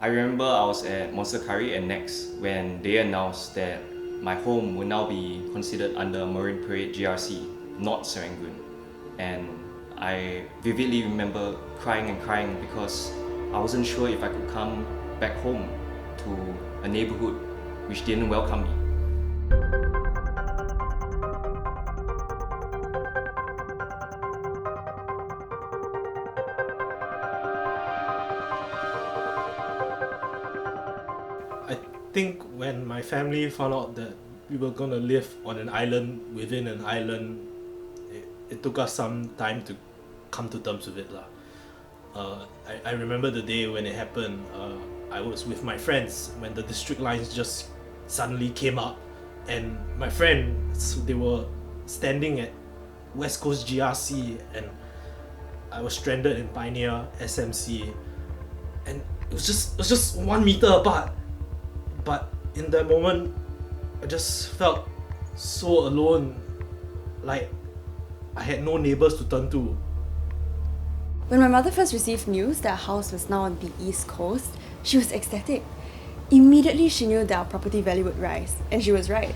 I remember I was at Monster Curry and Next when they announced that my home will now be considered under Marine Parade GRC, not Serangoon. And I vividly remember crying and crying because I wasn't sure if I could come back home to a neighborhood which didn't welcome me. I think when my family found out that we were gonna live on an island within an island, it took us some time to come to terms with it lah. I remember the day when it happened. I was with my friends when the district lines just suddenly came up, and my friends, they were standing at West Coast GRC, and I was stranded in Pioneer SMC, and it was just 1 meter apart. But in that moment, I just felt so alone, like I had no neighbors to turn to. When my mother first received news that our house was now on the East Coast, she was ecstatic. Immediately she knew that our property value would rise, and she was right.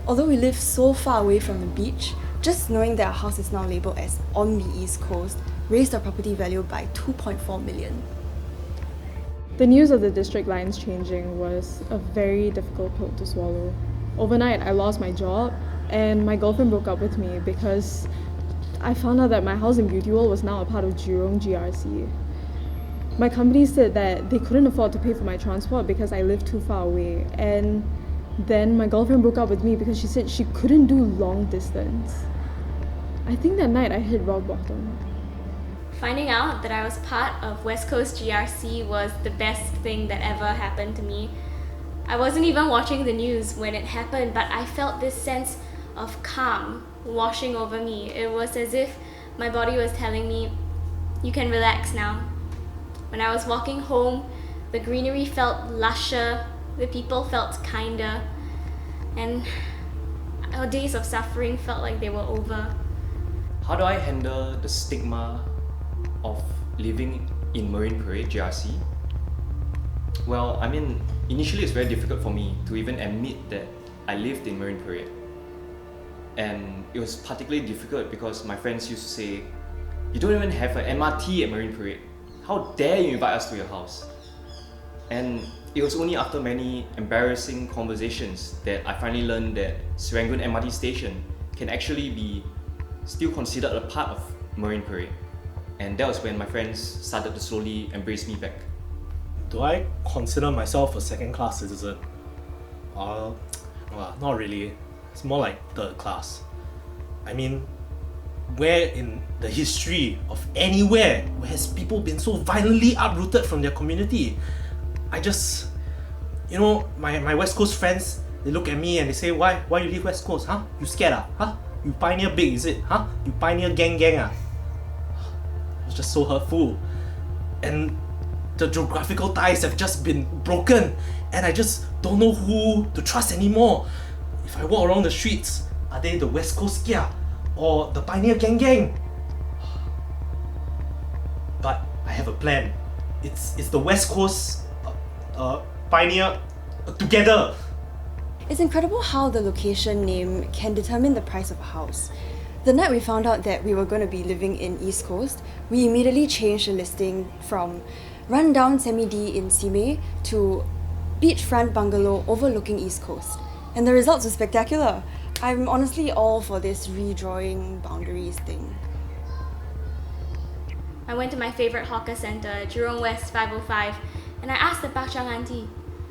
Although we live so far away from the beach, just knowing that our house is now labelled as on the East Coast raised our property value by 2.4 million. The news of the district lines changing was a very difficult pill to swallow. Overnight, I lost my job, and my girlfriend broke up with me because I found out that my house in Beauty World was now a part of Jurong GRC. My company said that they couldn't afford to pay for my transport because I lived too far away, and then my girlfriend broke up with me because she said she couldn't do long distance. I think that night I hit rock bottom. Finding out that I was part of West Coast GRC was the best thing that ever happened to me. I wasn't even watching the news when it happened, but I felt this sense of calm washing over me. It was as if my body was telling me, you can relax now. When I was walking home, the greenery felt lusher, the people felt kinder, and our days of suffering felt like they were over. How do I handle the stigma of living in Marine Parade GRC? Well, initially it's very difficult for me to even admit that I lived in Marine Parade. And it was particularly difficult because my friends used to say, you don't even have an MRT at Marine Parade. How dare you invite us to your house? And it was only after many embarrassing conversations that I finally learned that Serangoon MRT station can actually be still considered a part of Marine Parade. And that was when my friends started to slowly embrace me back. Do I consider myself a second-class citizen? Well, not really. It's more like third class. Where in the history of anywhere where has people been so violently uprooted from their community? I just, my West Coast friends, they look at me and they say, why you leave West Coast? Huh? You scared ah? Huh? You pioneer big, is it? Huh? You pioneer gang ah? It was just so hurtful. And the geographical ties have just been broken, and I just don't know who to trust anymore. If I walk around the streets, are they the West Coast Kia or the Pioneer Gang? But I have a plan. It's the West Coast Pioneer together. It's incredible how the location name can determine the price of a house. The night we found out that we were going to be living in East Coast, we immediately changed the listing from rundown semi-D in Simei to beachfront bungalow overlooking East Coast. And the results were spectacular. I'm honestly all for this redrawing boundaries thing. I went to my favorite hawker centre, Jurong West 505, and I asked the bak chang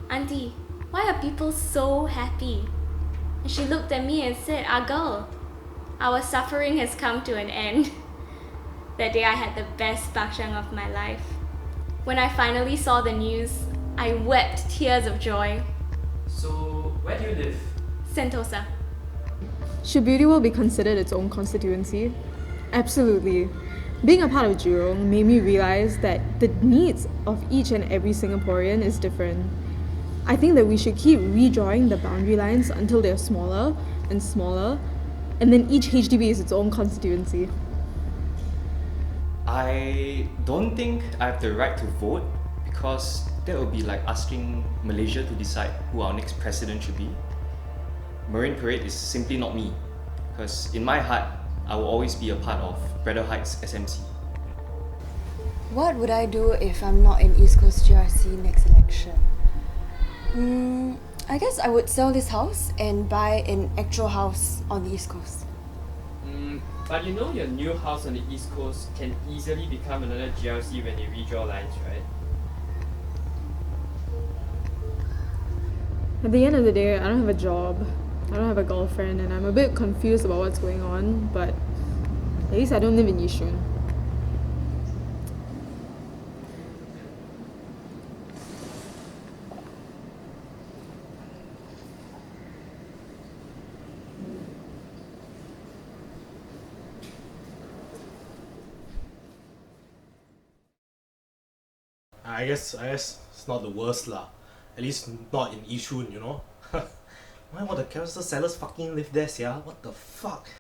auntie, why are people so happy? And she looked at me and said, girl, our suffering has come to an end. That day I had the best bak chang of my life. When I finally saw the news, I wept tears of joy. So, where do you live? Sentosa. Should Beauty World be considered its own constituency? Absolutely. Being a part of Jurong made me realize that the needs of each and every Singaporean is different. I think that we should keep redrawing the boundary lines until they're smaller and smaller, and then each HDB is its own constituency. I don't think I have the right to vote because That would be like asking Malaysia to decide who our next president should be. Marine Parade is simply not me, because in my heart, I will always be a part of Braddell Heights SMC. What would I do if I'm not in East Coast GRC next election? I guess I would sell this house and buy an actual house on the East Coast. But you know your new house on the East Coast can easily become another GRC when you redraw lines, right? At the end of the day, I don't have a job, I don't have a girlfriend, and I'm a bit confused about what's going on, but at least I don't live in Yishun. I guess it's not the worst lah. At least not in Yishun, you know. Why would the carousel sellers fucking live there, sia? What the fuck?